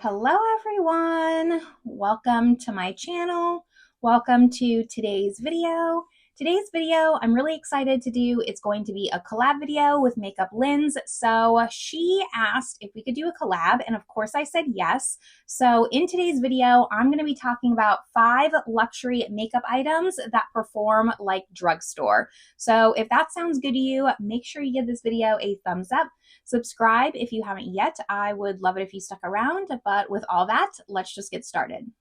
Hello everyone, welcome to my channel. Welcome to today's video. Today's video I'm really excited to do. It's going to be a collab video with Makeup Lynn's. So she asked if we could do a collab, and of course I said yes. So in today's video I'm going to be talking about 5 luxury makeup items that perform like drugstore. So if that sounds good to you, make sure you give this video a thumbs up. Subscribe if you haven't yet. I would love it if you stuck around, but with all that, let's just get started.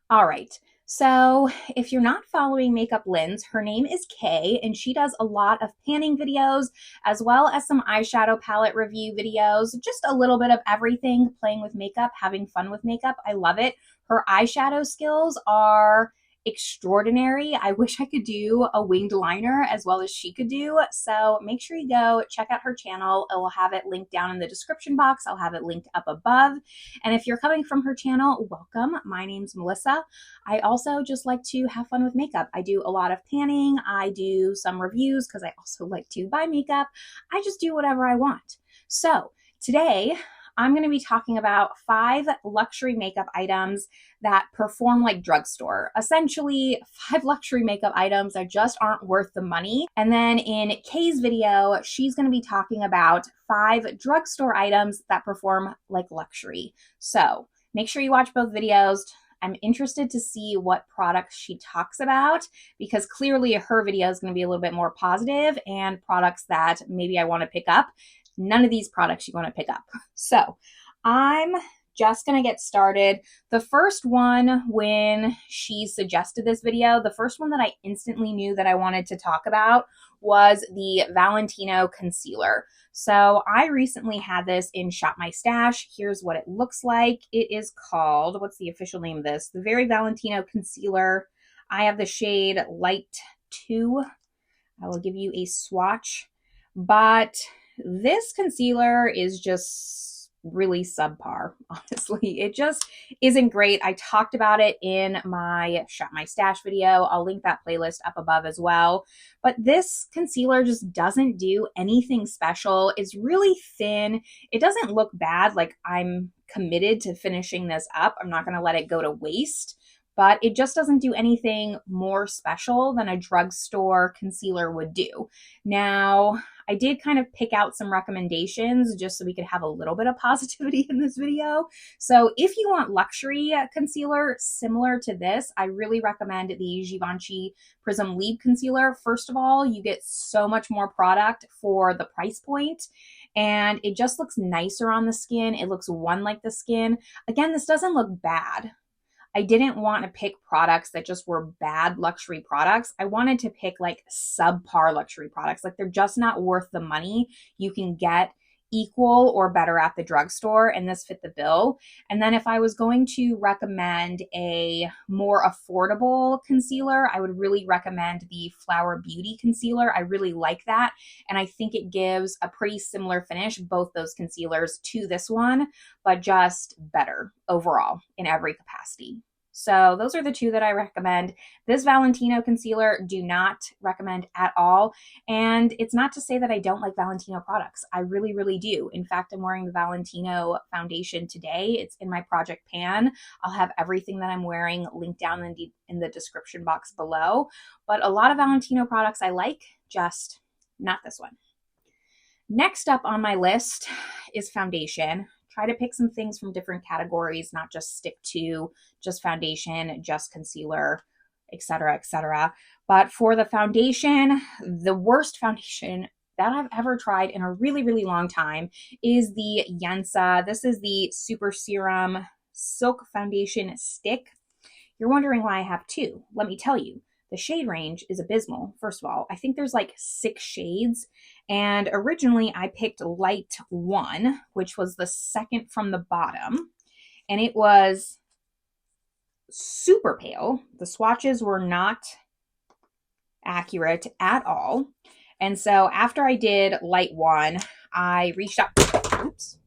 All right, so if you're not following Makeup Lynn's, her name is Kay, and she does a lot of panning videos, as well as some eyeshadow palette review videos, just a little bit of everything, playing with makeup, having fun with makeup. I love it. Her eyeshadow skills are extraordinary. I wish I could do a winged liner as well as she could do. So make sure you go check out her channel. I will have it linked down in the description box. I'll have it linked up above. And if you're coming from her channel, welcome. My name's Melissa. I also just like to have fun with makeup. I do a lot of panning. I do some reviews because I also like to buy makeup. I just do whatever I want. So today, I'm going to be talking about 5 luxury makeup items that perform like drugstore. Essentially, 5 luxury makeup items that just aren't worth the money. And then in Kay's video, she's going to be talking about 5 drugstore items that perform like luxury. So make sure you watch both videos. I'm interested to see what products she talks about, because clearly her video is going to be a little bit more positive, and products that maybe I want to pick up. None of these products you want to pick up. So I'm just going to get started. The first one, when she suggested this video, the first one that I instantly knew that I wanted to talk about was the Valentino Concealer. So I recently had this in Shop My Stash. Here's what it looks like. It is called, what's the official name of this? The Very Valentino Concealer. I have the shade Light 2. I will give you a swatch, but this concealer is just really subpar, honestly. It just isn't great. I talked about it in my Shop My Stash video. I'll link that playlist up above as well. But this concealer just doesn't do anything special. It's really thin. It doesn't look bad. Like, I'm committed to finishing this up. I'm not going to let it go to waste. But it just doesn't do anything more special than a drugstore concealer would do. Now, I did kind of pick out some recommendations just so we could have a little bit of positivity in this video. So if you want luxury concealer similar to this, I really recommend the Givenchy Prism Libre Concealer. First of all, you get so much more product for the price point, and it just looks nicer on the skin. It looks one like the skin. Again, this doesn't look bad. I didn't want to pick products that just were bad luxury products. I wanted to pick like subpar luxury products. Like, they're just not worth the money. You can get equal or better at the drugstore, and this fit the bill. And then if I was going to recommend a more affordable concealer, I would really recommend the Flower Beauty Concealer. I really like that, and I think it gives a pretty similar finish, both those concealers, to this one, but just better overall in every capacity. So those are the 2 that I recommend. This Valentino concealer, do not recommend at all. And it's not to say that I don't like Valentino products. I really, really do. In fact, I'm wearing the Valentino foundation today. It's in my project pan. I'll have everything that I'm wearing linked down in the description box below. But a lot of Valentino products I like, just not this one. Next up on my list is foundation. Try to pick some things from different categories, not just stick to just foundation, just concealer, etc., etc. But for the foundation, the worst foundation that I've ever tried in a really, really long time is the Yensa. This is the Super Serum Silk Foundation Stick. You're wondering why I have 2. Let me tell you. The shade range is abysmal. First of all, I think there's like 6 shades. And originally I picked Light 1, which was the second from the bottom. And it was super pale. The swatches were not accurate at all. And so after I did Light 1, I reached out. Oops.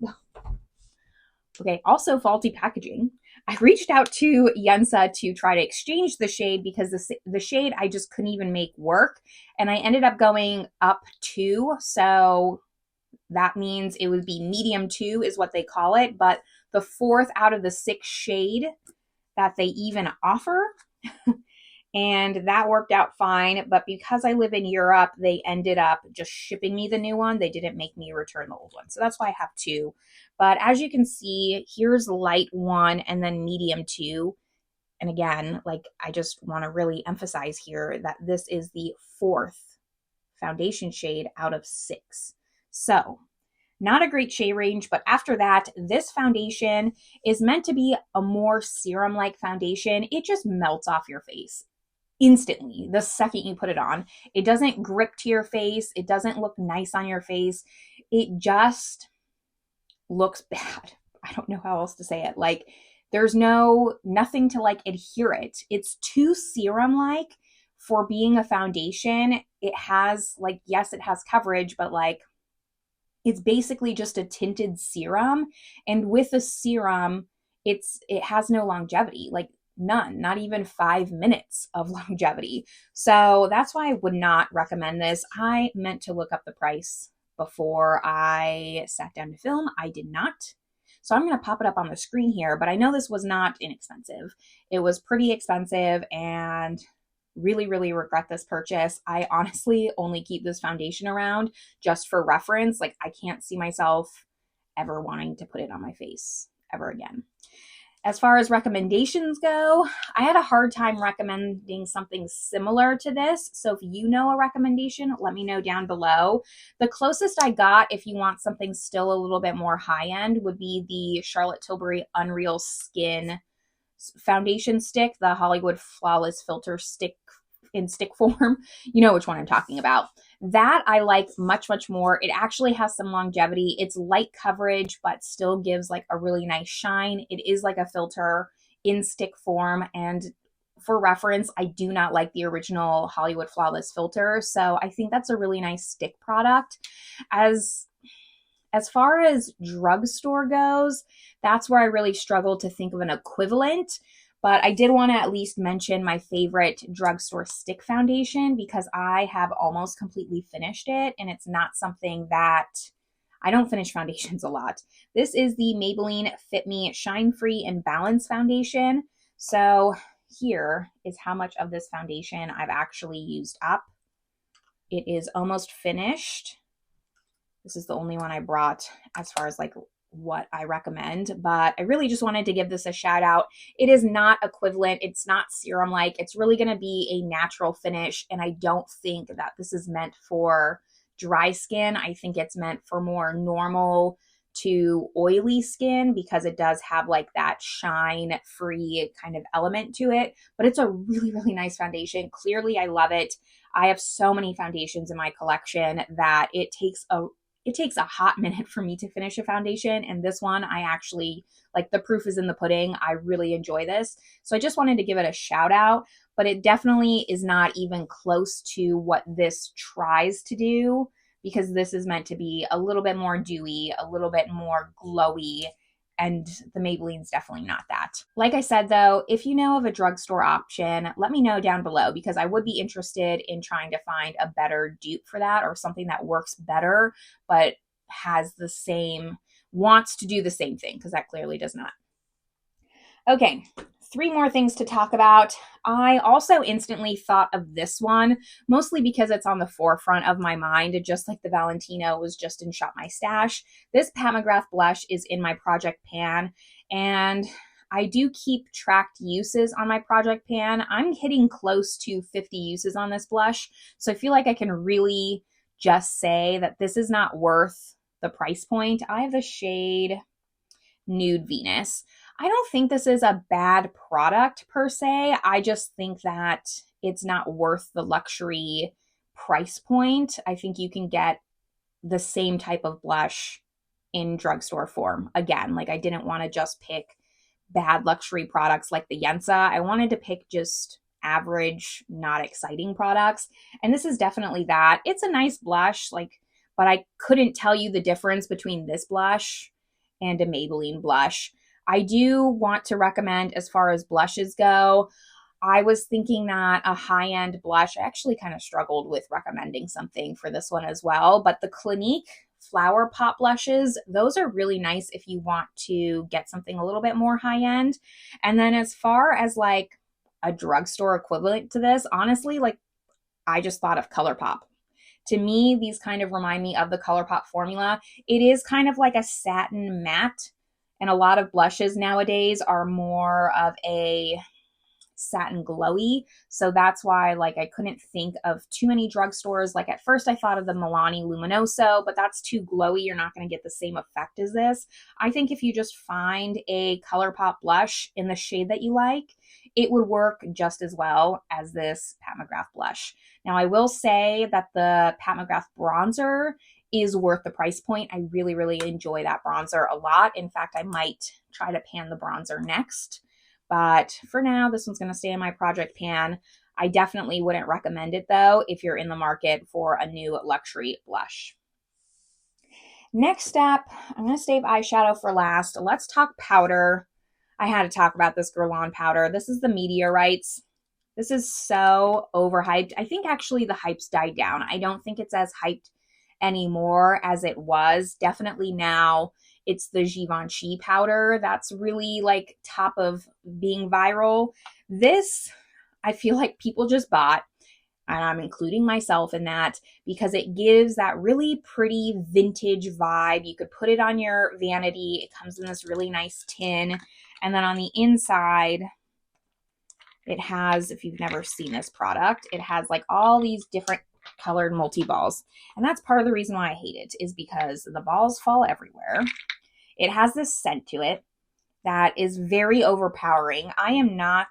Okay, also faulty packaging. I reached out to Yensa to try to exchange the shade because the shade I just couldn't even make work. And I ended up going up 2. So that means it would be medium 2 is what they call it. But the 4th out of the 6 shade that they even offer. And that worked out fine. But because I live in Europe, they ended up just shipping me the new one. They didn't make me return the old one. So that's why I have 2. But as you can see, here's light 1 and then medium 2. And again, like, I just want to really emphasize here that this is the 4th foundation shade out of 6. So not a great shade range, but after that, this foundation is meant to be a more serum-like foundation. It just melts off your face instantly the second you put it on. It doesn't grip to your face. It doesn't look nice on your face. It just looks bad. I don't know how else to say it. Like, there's nothing to like adhere it. It's too serum-like for being a foundation. It has like, yes, it has coverage, but like, it's basically just a tinted serum. And with a serum, it has no longevity, like none, not even 5 minutes of longevity. So that's why I would not recommend this. I meant to look up the price before I sat down to film. I did not. So I'm going to pop it up on the screen here, but I know this was not inexpensive. It was pretty expensive and really, really regret this purchase. I honestly only keep this foundation around just for reference. Like, I can't see myself ever wanting to put it on my face ever again. As far as recommendations go, I had a hard time recommending something similar to this. So if you know a recommendation, let me know down below. The closest I got, if you want something still a little bit more high-end, would be the Charlotte Tilbury Unreal Skin foundation stick, the Hollywood Flawless Filter stick in stick form. You know which one I'm talking about. That I like much, much more. It actually has some longevity. It's light coverage, but still gives like a really nice shine. It is like a filter in stick form. And for reference, I do not like the original Hollywood Flawless filter. So I think that's a really nice stick product. As far as drugstore goes, that's where I really struggle to think of an equivalent. But I did want to at least mention my favorite drugstore stick foundation because I have almost completely finished it, and it's not something that I don't finish foundations a lot. This is the Maybelline Fit Me Shine Free and Balance foundation. So here is how much of this foundation I've actually used up. It is almost finished. This is the only one I brought as far as like what I recommend, but I really just wanted to give this a shout out. It is not equivalent. It's not serum-like. It's really going to be a natural finish, and I don't think that this is meant for dry skin. I think it's meant for more normal to oily skin because it does have like that shine-free kind of element to it, but it's a really, really nice foundation. Clearly, I love it. I have so many foundations in my collection that it takes a hot minute for me to finish a foundation. And this one, I actually, like, the proof is in the pudding. I really enjoy this. So I just wanted to give it a shout out, but it definitely is not even close to what this tries to do because this is meant to be a little bit more dewy, a little bit more glowy, and the Maybelline's definitely not that. Like I said, though, if you know of a drugstore option, let me know down below because I would be interested in trying to find a better dupe for that or something that works better but has the same, wants to do the same thing because that clearly does not. Okay, 3 more things to talk about. I also instantly thought of this one, mostly because it's on the forefront of my mind, just like the Valentino was just in Shop My Stash. This Pat McGrath blush is in my project pan, and I do keep tracked uses on my project pan. I'm hitting close to 50 uses on this blush, so I feel like I can really just say that this is not worth the price point. I have the shade Nude Venus. I don't think this is a bad product per se. I just think that it's not worth the luxury price point. I think you can get the same type of blush in drugstore form. Again, like, I didn't want to just pick bad luxury products like the Yensa. I wanted to pick just average, not exciting products. And this is definitely that. It's a nice blush, like, but I couldn't tell you the difference between this blush and a Maybelline blush. I do want to recommend, as far as blushes go, I was thinking that a high-end blush, I actually kind of struggled with recommending something for this one as well, but the Clinique Flower Pop blushes. Those are really nice if you want to get something a little bit more high end. And then as far as like a drugstore equivalent to this, honestly, like I just thought of Colourpop. To me, these kind of remind me of the Colourpop formula. It is kind of like a satin matte, and a lot of blushes nowadays are more of a satin glowy. So that's why like I couldn't think of too many drugstores. Like at first I thought of the Milani Luminoso, but that's too glowy. You're not going to get the same effect as this. I think if you just find a Colourpop blush in the shade that you like, it would work just as well as this Pat McGrath blush. Now I will say that the Pat McGrath bronzer is worth the price point. I really, really enjoy that bronzer a lot. In fact, I might try to pan the bronzer next. But for now, this one's going to stay in my project pan. I definitely wouldn't recommend it though if you're in the market for a new luxury blush. Next up, I'm going to save eyeshadow for last. Let's talk powder. I had to talk about this Guerlain powder. This is the Meteorites. This is so overhyped. I think actually the hype's died down. I don't think it's as hyped anymore as it was. Definitely now it's the Givenchy powder that's really like top of being viral. This, I feel like people just bought, and I'm including myself in that, because it gives that really pretty vintage vibe. You could put it on your vanity. It comes in this really nice tin. And then on the inside, it has, if you've never seen this product, it has like all these different colored multi-balls. And that's part of the reason why I hate it, is because the balls fall everywhere. It has this scent to it that is very overpowering. I am not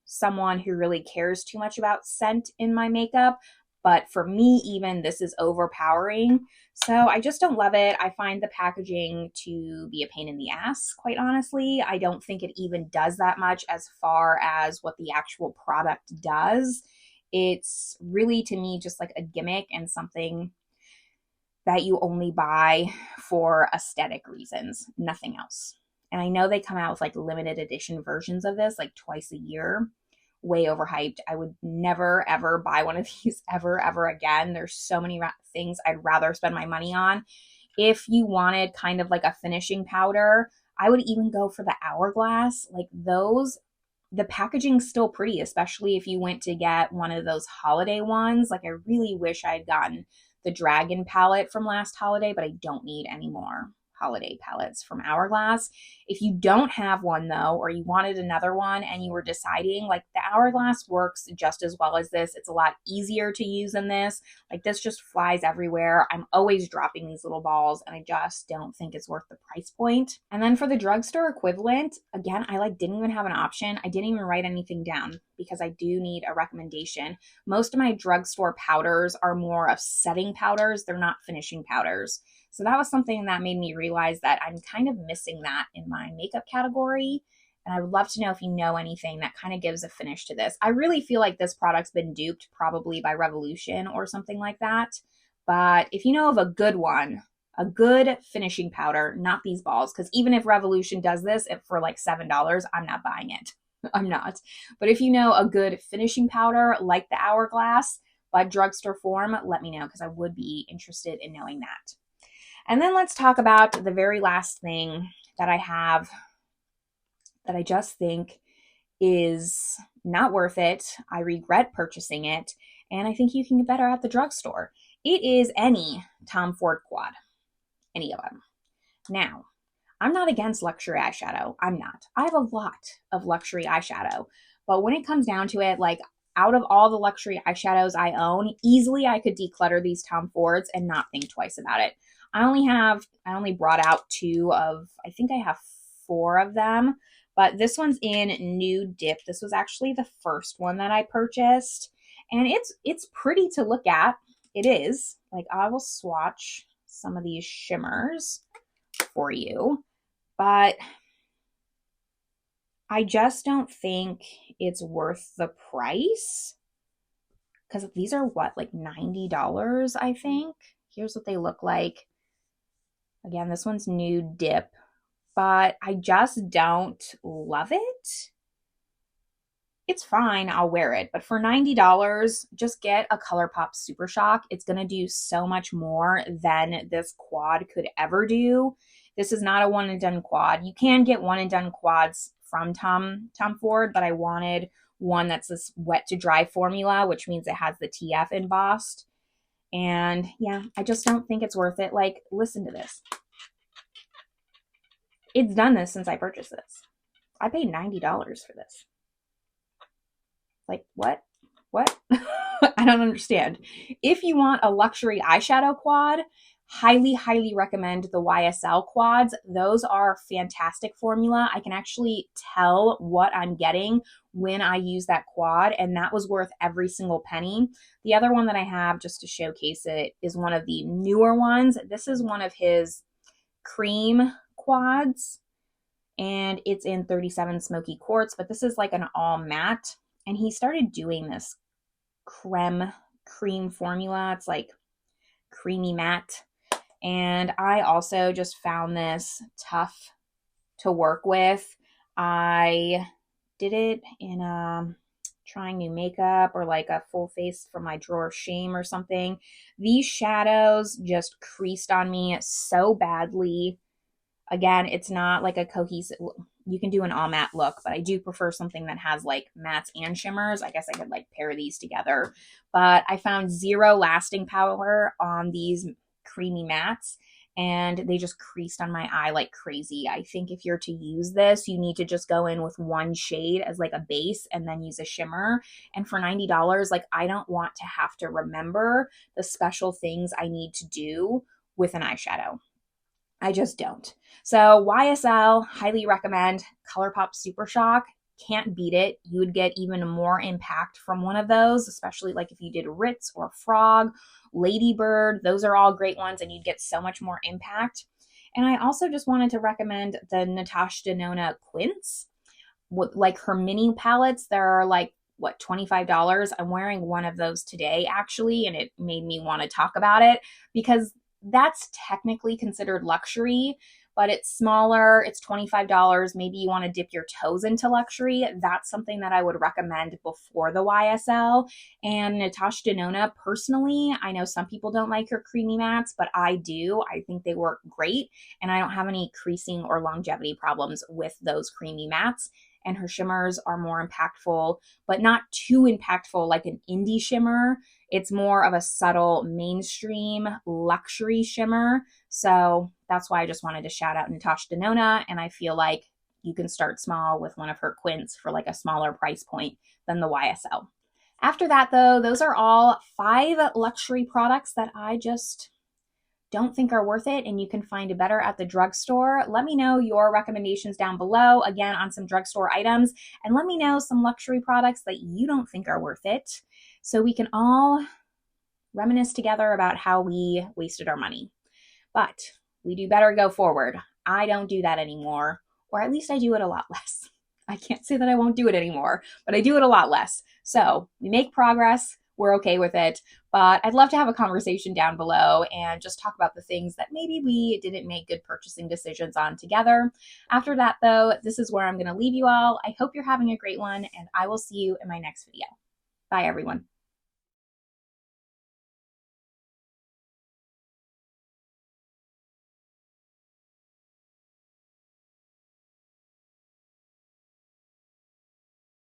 someone who really cares too much about scent in my makeup, but for me, even this is overpowering. So I just don't love it. I find the packaging to be a pain in the ass, quite honestly. I don't think it even does that much as far as what the actual product does. It's really, to me, just like a gimmick and something that you only buy for aesthetic reasons, nothing else. And I know they come out with like limited edition versions of this like twice a year. Way overhyped. I would never ever buy one of these ever again. There's so many things I'd rather spend my money on. If you wanted kind of like a finishing powder, I would even go for the Hourglass. Like those, the packaging's still pretty, especially if you went to get one of those holiday ones. Like I really wish I had gotten the Dragon palette from last holiday, but I don't need any more holiday palettes from Hourglass. If you don't have one though, or you wanted another one and you were deciding, like the Hourglass works just as well as this. It's a lot easier to use than this. Like this just flies everywhere. I'm always dropping these little balls and I just don't think it's worth the price point. And then for the drugstore equivalent, again, I like didn't even have an option. I didn't even write anything down because I do need a recommendation. Most of my drugstore powders are more of setting powders. They're not finishing powders. So that was something that made me realize that I'm kind of missing that in my makeup category. And I would love to know if you know anything that kind of gives a finish to this. I really feel like this product's been duped probably by Revolution or something like that. But if you know of a good one, a good finishing powder, not these balls, because even if Revolution does this for like $7, I'm not buying it. I'm not. But if you know a good finishing powder like the Hourglass, but drugstore form, let me know because I would be interested in knowing that. And then let's talk about the very last thing that I have that I just think is not worth it. I regret purchasing it, and I think you can get better at the drugstore. It is any Tom Ford quad, any of them. Now, I'm not against luxury eyeshadow. I'm not. I have a lot of luxury eyeshadow, but when it comes down to it, like out of all the luxury eyeshadows I own, easily I could declutter these Tom Fords and not think twice about it. I only brought out 2 of, I think I have 4 of them, but this one's in Nude Dip. This was actually the first one that I purchased, and it's pretty to look at. It is. Like, I will swatch some of these shimmers for you, but I just don't think it's worth the price, because these are what, like $90, I think. Here's what they look like. Again, this one's Nude Dip, but I just don't love it. it's fine, I'll wear it. But for $90, just get a Colourpop Supershock. It's going to do so much more than this quad could ever do. This is not a one and done quad. You can get one and done quads from Tom Ford, but I wanted one that's this wet to dry formula, which means it has the TF embossed. And yeah, I just don't think it's worth it. Like, listen to this. It's done this since I purchased this. I paid $90 for this. Like, what? What? I don't understand. If you want a luxury eyeshadow quad, highly, highly recommend the YSL Quads. Those are fantastic formula. I can actually tell what I'm getting when I use that quad, and that was worth every single penny. The other one that I have, just to showcase it, is one of the newer ones. This is one of his cream quads, and it's in 37 Smoky Quartz, but this is like an all matte. And he started doing this cream formula. It's like creamy matte. And I also just found this tough to work with. I did it in trying new makeup or like a full face for my drawer of shame or something. These shadows just creased on me so badly. Again, it's not like a cohesive, you can do an all matte look, but I do prefer something that has like mattes and shimmers. I guess I could like pair these together, but I found zero lasting power on these creamy mattes, and they just creased on my eye like crazy. I think if you're to use this, you need to just go in with one shade as like a base and then use a shimmer. And for $90, like, I don't want to have to remember the special things I need to do with an eyeshadow. I just don't. So YSL, highly recommend. Colourpop Supershock, can't beat it. You would get even more impact from one of those, especially like if you did Ritz or Frog, Ladybird. Those are all great ones, and you'd get so much more impact. And I also just wanted to recommend the Natasha Denona Quince. Like her mini palettes, they're like, what, $25? I'm wearing one of those today, actually, and it made me want to talk about it because that's technically considered luxury, but it's smaller. It's $25. Maybe you want to dip your toes into luxury. That's something that I would recommend before the YSL. And Natasha Denona, personally, I know some people don't like her creamy mattes, but I do. I think they work great, and I don't have any creasing or longevity problems with those creamy mattes. And her shimmers are more impactful, but not too impactful like an indie shimmer. It's more of a subtle mainstream luxury shimmer. So that's why I just wanted to shout out Natasha Denona. And I feel like you can start small with one of her Quince for like a smaller price point than the YSL. After that, though, those are all 5 luxury products that I just don't think are worth it, and you can find it better at the drugstore. Let me know your recommendations down below, again, on some drugstore items, and let me know some luxury products that you don't think are worth it, so we can all reminisce together about how we wasted our money. But we do better go forward. I don't do that anymore, or at least I do it a lot less. I can't say that I won't do it anymore, but I do it a lot less. So we make progress. We're okay with it, but I'd love to have a conversation down below and just talk about the things that maybe we didn't make good purchasing decisions on together. After that, though, this is where I'm going to leave you all. I hope you're having a great one, and I will see you in my next video. Bye, everyone.